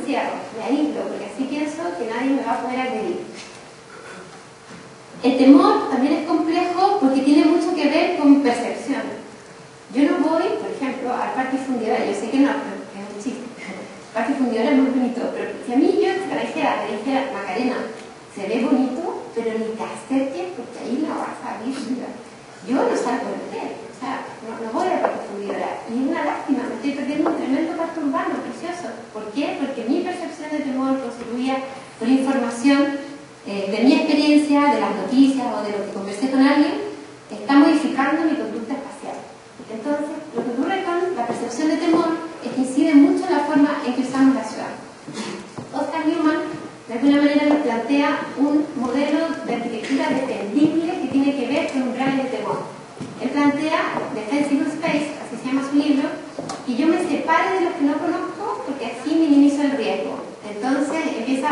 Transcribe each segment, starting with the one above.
encierro, me aíslo, porque así pienso que nadie me va a poder agredir. El temor también es complejo porque tiene mucho que ver con percepción. Yo no voy, por ejemplo, al Parque Fundidora, yo sé que no, pero es un chiste. El Parque Fundidora es muy bonito, pero si a mí yo extranjera me dijera, Macarena, se ve bonito, pero ni te acerques porque ahí no vas a ver vida. Yo no salgo del hotel, o sea, no voy al Parque Fundidora. Y es una lástima, me estoy perdiendo un tremendo parque urbano, precioso. ¿Por qué? Porque mi percepción de temor construida por información de mi experiencia, de las noticias o de lo que conversé con alguien, está modificando mi conducta espacial. Entonces, lo que ocurre con la percepción de temor es que incide mucho en la forma en que usamos la ciudad. Oscar Newman, de alguna manera, nos plantea un modelo de arquitectura defendible que tiene que ver con umbrales de temor. Él plantea Defensible Space, así se llama su libro, y yo me separo de los que no conozco porque así minimizo el riesgo. Entonces empieza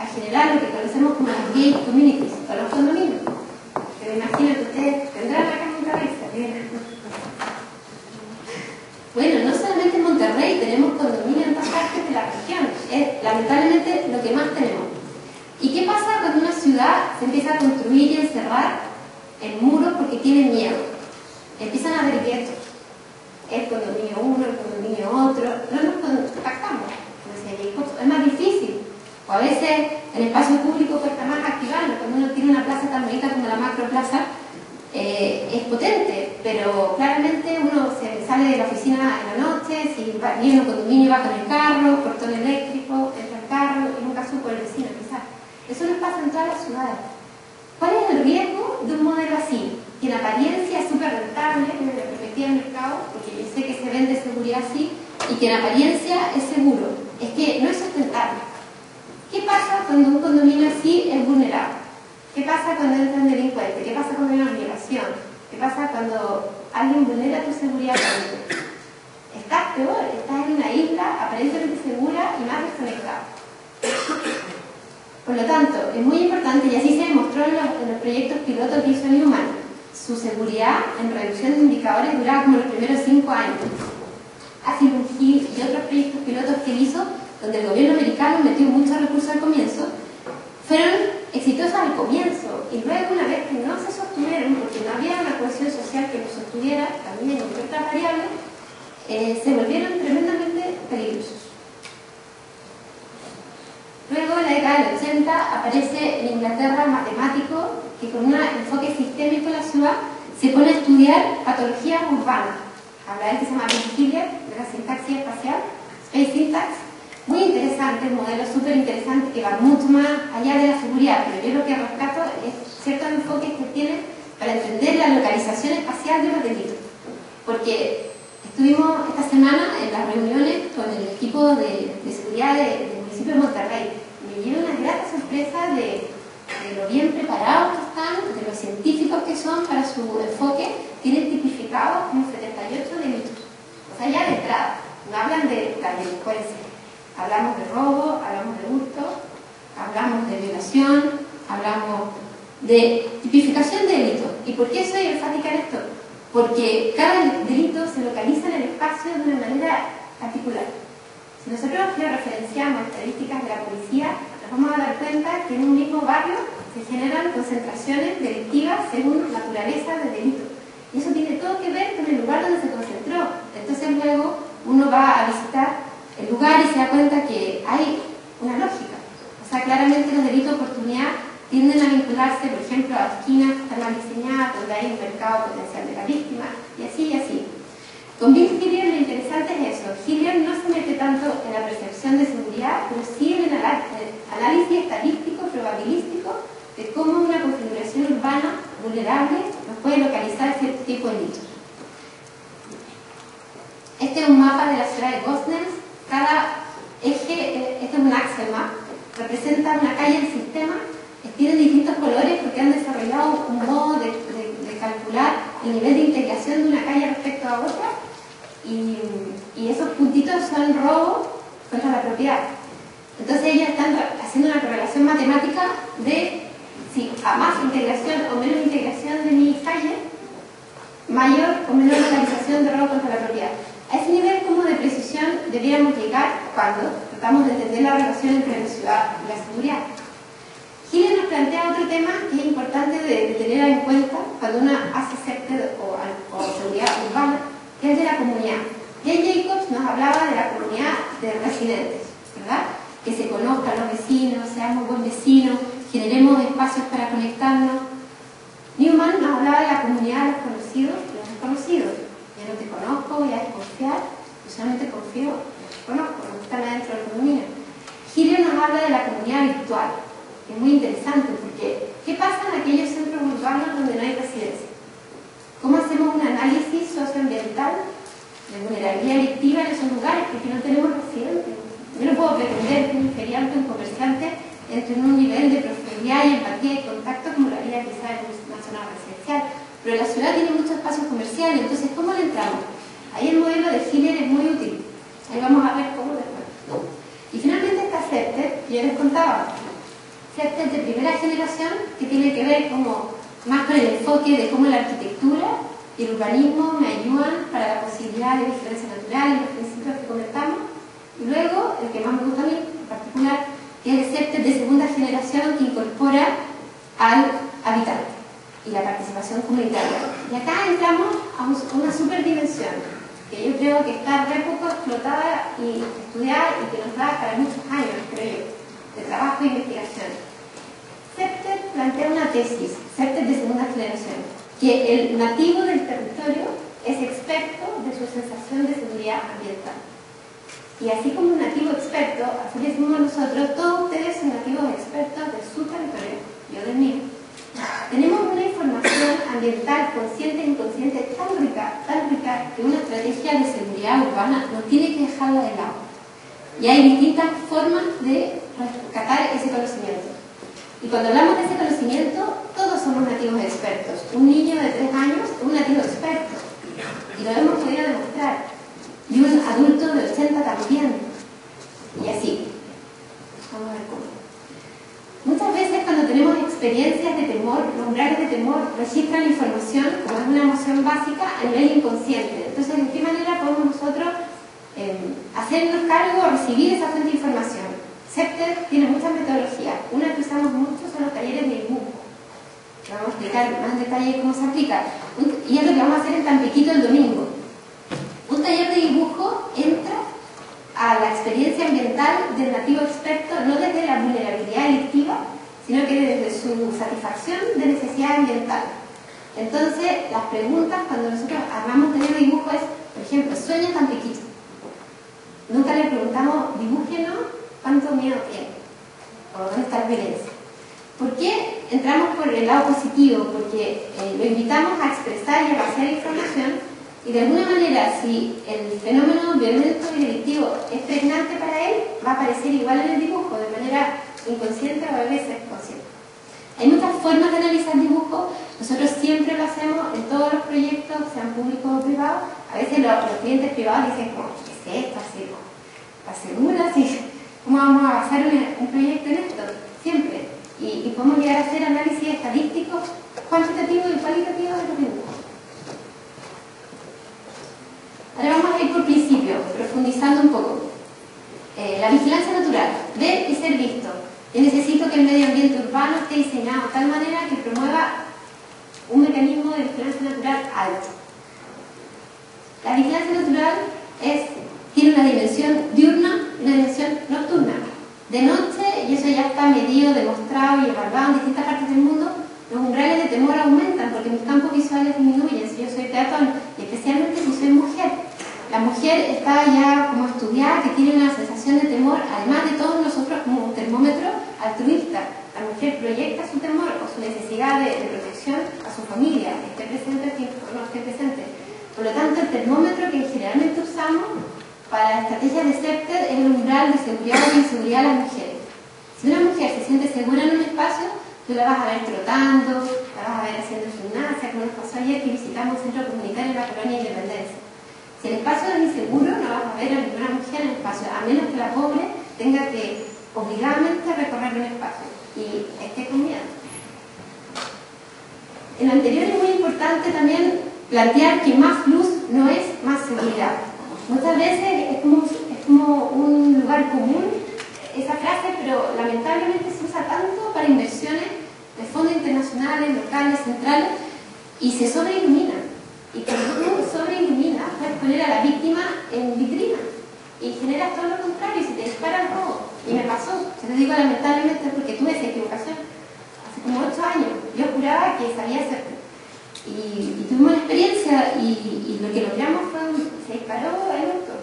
a generar lo que conocemos como las gay communities o los condominios. Pero imagino que ustedes tendrán acá en Monterrey. Bueno, no solamente en Monterrey, tenemos condominios en todas partes de la región. Es lamentablemente lo que más tenemos. ¿Y qué pasa cuando una ciudad se empieza a construir y encerrar en muros porque tiene miedo? Empiezan a haber guetos. El condominio uno, el condominio otro. No nos contactamos. Es más difícil. O a veces el espacio público cuesta más activarlo. Cuando uno tiene una plaza tan bonita como la Macroplaza, es potente, pero claramente uno se sale de la oficina en la noche, si viene un condominio va con el carro, portón eléctrico, entra el carro y nunca supo el vecino quizás. Eso nos pasa en todas las ciudades. ¿Cuál es el riesgo de un modelo así? Que en apariencia es súper rentable desde la perspectiva del mercado, porque yo sé que se vende seguridad así, y que en apariencia es seguro. Es que no es sustentable. ¿Qué pasa cuando un condominio así es vulnerable? ¿Qué pasa cuando entran delincuentes? ¿Qué pasa cuando hay una violación? ¿Qué pasa cuando alguien vulnera tu seguridad? Estás peor, estás en una isla aparentemente segura y más desconectada. Por lo tanto, es muy importante, y así se demostró en los proyectos pilotos que hizo Newman, su seguridad en reducción de indicadores duraba como los primeros 5 años. Así y otros proyectos pilotos que él hizo, donde el gobierno americano metió muchos recursos al comienzo, fueron exitosas al comienzo, y luego, una vez que no se sostuvieron, porque no había una cohesión social que los sostuviera, también en otras variables, se volvieron tremendamente peligrosos. Luego, en la década del 80, aparece en Inglaterra un matemático que con un enfoque sistémico en la ciudad se pone a estudiar patologías urbanas. Habla de que se llama Ben Hillier, de la sintaxis espacial, Space Syntax. Muy interesante, un modelo súper interesante que va mucho más allá de la seguridad, pero yo lo que rescato es ciertos enfoques que tienen para entender la localización espacial de los delitos. Porque estuvimos esta semana en las reuniones con el equipo de seguridad del municipio de Monterrey. Me llevé una grata sorpresa de lo bien preparados que están, de los científicos que son para su enfoque. Tienen tipificados como 78 delitos. O sea, ya de entrada, no hablan de la delincuencia. Hablamos de robo, hablamos de hurto, hablamos de violación, hablamos de tipificación de delitos. ¿Y por qué soy enfática en esto? Porque cada delito se localiza en el espacio de una manera particular. Si nosotros referenciamos estadísticas de la policía, nos vamos a dar cuenta que en un mismo barrio se generan concentraciones delictivas según naturaleza del delito. Y eso tiene todo que ver con el lugar donde se concentró. Entonces luego uno va a visitar el lugar y se da cuenta que hay una lógica. O sea, claramente los delitos de oportunidad tienden a vincularse, por ejemplo, a esquinas que están mal diseñadas, donde hay un mercado potencial de la víctima, y así y así. Con Bill Hillier lo interesante es eso. Hillier no se mete tanto en la percepción de seguridad, pero sí en el análisis estadístico, probabilístico, de cómo una configuración urbana vulnerable nos puede localizar cierto tipo de delitos. Este es un mapa de la ciudad de Gosnells. Cada eje, este es un axel map, representa una calle del sistema. Tienen distintos colores porque han desarrollado un modo de calcular el nivel de integración de una calle respecto a otra, y esos puntitos son robo contra la propiedad. Entonces ellos están haciendo una correlación matemática de si a más integración o menos integración de mi calle, mayor o menor localización de robo contra la propiedad. A ese nivel como de precisión deberíamos llegar cuando tratamos de entender la relación entre la ciudad y la seguridad. Giller nos plantea otro tema que es importante de tener en cuenta cuando uno hace CERTED o seguridad urbana, que es de la comunidad. Jane Jacobs nos hablaba de la comunidad de residentes, ¿verdad? Que se conozcan los vecinos, seamos buen vecinos, generemos espacios para conectarnos. Newman nos hablaba de la comunidad de los conocidos y los desconocidos. Ya no te conozco, voy a desconfiar, yo solamente confío, los conozco, no están adentro del condominio. Giller nos habla de la comunidad virtual, que es muy interesante porque ¿qué pasa en aquellos centros urbanos donde no hay residencia? ¿Cómo hacemos un análisis socioambiental de vulnerabilidad delictiva en esos lugares? Porque no tenemos residentes. Yo no puedo pretender que un feriante o un comerciante entre en un nivel de profundidad y empatía y contacto como lo haría quizás en una zona residencial. Pero la ciudad tiene muchos espacios comerciales, entonces ¿cómo le entramos? Ahí el modelo de Giller es muy útil. Ahí vamos a ver cómo después. Y finalmente está CERTED, que yo les contaba. CERTED de primera generación, que tiene que ver como más con el enfoque de cómo la arquitectura y el urbanismo me ayudan para la posibilidad de vigilancia natural y los principios que comentamos. Y luego, el que más me gusta a mí en particular, que es el CERTED de segunda generación, que incorpora al habitante y la participación comunitaria. Y acá entramos a una superdimensión que yo creo que está re poco explotada y estudiada y que nos da para muchos años, creo yo, de trabajo e investigación. CERTED plantea una tesis, CERTED de segunda generación, que el nativo del territorio es experto de su sensación de seguridad ambiental. Y así como un nativo experto, así decimos nosotros, todos ustedes son nativos expertos de su territorio, yo del mío. Tenemos una información ambiental consciente e inconsciente tan rica, que una estrategia de seguridad urbana no tiene que dejarla de lado. Y hay distintas formas de rescatar ese conocimiento. Y cuando hablamos de ese conocimiento, todos somos nativos expertos. Un niño de 3 años es un nativo experto. Y lo hemos podido demostrar. Y un adulto de 80 también. Y así. Vamos a ver cómo. Muchas veces cuando tenemos experiencias de temor, los umbrales de temor registran la información como es una emoción básica a nivel inconsciente. Entonces, ¿de qué manera podemos nosotros hacernos cargo o recibir esa fuente de información? CERTED tiene muchas metodologías. Una que usamos mucho son los talleres de dibujo. Vamos a explicar más en detalle cómo se aplica. Y es lo que vamos a hacer en Tampiquito el domingo. Un taller de dibujo entra a la experiencia ambiental del nativo experto no desde la vulnerabilidad delictiva, sino que desde su satisfacción de necesidad ambiental. Entonces, las preguntas cuando nosotros armamos taller de dibujo es, por ejemplo, ¿sueña Tampiquito? Nunca le preguntamos, dibújenos cuánto miedo tiene o dónde está la violencia. ¿Por qué entramos por el lado positivo? Porque lo invitamos a expresar y a vaciar información. Y de alguna manera, si el fenómeno violento y delictivo es pregnante para él, va a aparecer igual en el dibujo, de manera inconsciente o a veces consciente. Hay muchas formas de analizar dibujo. Nosotros siempre lo hacemos en todos los proyectos, sean públicos o privados. A veces los clientes privados dicen, ¿qué es esto? ¿Estás segura? ¿Cómo vamos a basar un proyecto en esto? Siempre. Y podemos llegar a hacer análisis estadísticos, cuantitativos y cualitativos de los dibujos. Ahora vamos a ir por principio, profundizando un poco. La vigilancia natural, ver y ser visto. Yo necesito que el medio ambiente urbano esté diseñado de tal manera que promueva un mecanismo de vigilancia natural alto. La vigilancia natural tiene una dimensión diurna y una dimensión nocturna. De noche, y eso ya está medido, demostrado y evaluado en distintas partes del mundo, los umbrales de temor aumentan porque mis campos visuales disminuyen si yo soy peatón, y especialmente si soy mujer. La mujer está ya como estudiada, que tiene una sensación de temor, además de todos nosotros como un termómetro altruista. La mujer proyecta su temor o su necesidad de protección a su familia, esté presente o no esté presente. Por lo tanto, el termómetro que generalmente usamos para la estrategia de CERTED es el umbral de seguridad o inseguridad de las mujeres. Si una mujer se siente segura en un espacio, tú la vas a ver trotando, la vas a ver haciendo gimnasia, como nos pasó ayer que visitamos un centro comunitario en la colonia Independencia. Si el espacio es inseguro, no vas a ver a ninguna mujer en el espacio, a menos que la pobre tenga que obligadamente recorrer un espacio y esté con miedo. En lo anterior es muy importante también plantear que más luz no es más seguridad. Muchas veces es como como un lugar común esa frase, pero lamentablemente se usa tanto para inversiones de fondos internacionales, locales, centrales, y se sobreilumina. Y cuando tú sobreiluminas, puedes poner a la víctima en vitrina y generas todo lo contrario y se te dispara el robo. Y me pasó, yo te digo lamentablemente porque tuve esa equivocación. Hace como 8 años, yo juraba que sabía hacerlo. Y tuvimos una experiencia y lo que logramos fue, se disparó el auto.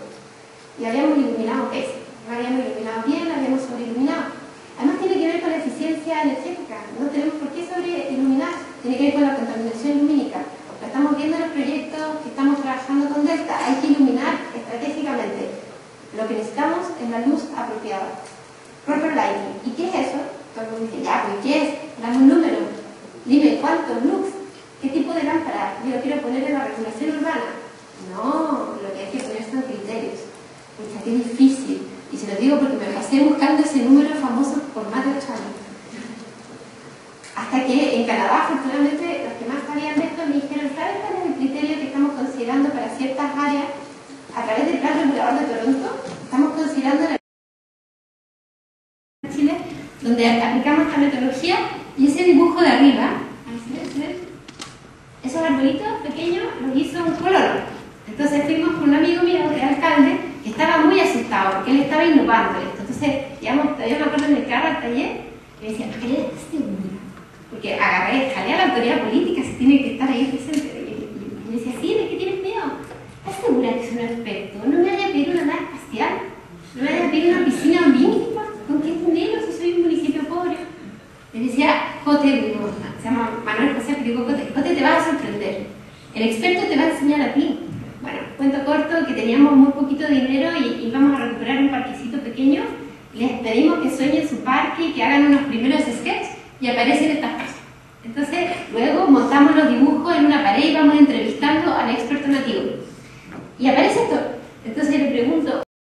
Y habíamos iluminado peces, no habíamos iluminado bien, habíamos sobreiluminado. Además tiene que ver con la eficiencia energética, no tenemos por qué sobreiluminar, tiene que ver con la contaminación lumínica. Lo estamos viendo en los proyectos que estamos trabajando con Delta, hay que iluminar estratégicamente. Lo que necesitamos es la luz apropiada. Proper lighting. ¿Y qué es eso? Todo el mundo dice, ya, pues ¿qué es? Dame un número. Dime, ¿cuántos lux? ¿Qué tipo de lámpara? Yo lo quiero poner en la regulación urbana. No, lo que hay que poner son criterios. Pucha, qué difícil. Y se lo digo porque me pasé buscando ese número famoso por más de 8 años. Hasta que en Canadá, afortunadamente, los que más sabían de esto me dijeron, ¿sabes cuál es el criterio que estamos considerando para ciertas áreas? A través del Plan Regulador de Toronto, estamos considerando la Chile, donde aplicamos esta metodología, y ese dibujo de arriba, esos arbolitos pequeños los hizo un colono. Entonces fuimos con un amigo mío, que era alcalde, que estaba muy asustado porque él estaba innovando esto. Entonces, digamos, todavía me acuerdo en el carro al taller, y me decía, ¿qué es segura? Porque jalé a la autoridad política, se tiene que estar ahí presente. Y me decía, sí, ¿de qué tienes miedo? ¿Estás segura que soy un experto? No me vaya a pedir una nave espacial, no me vaya a pedir una piscina olímpica, ¿con qué dinero si soy un municipio pobre? Le decía, Jote, se llama Manuel José, pero digo, Jote, te vas a sorprender. El experto te va a enseñar a ti. Bueno, cuento corto, que teníamos muy poquito dinero y íbamos a recuperar un parquecito pequeño. Les pedimos que sueñen su parque y que hagan unos primeros sketches y aparecen estas cosas. Entonces, luego montamos los dibujos en una pared y vamos entrevistando al experto nativo. Y aparece esto. Entonces le pregunto,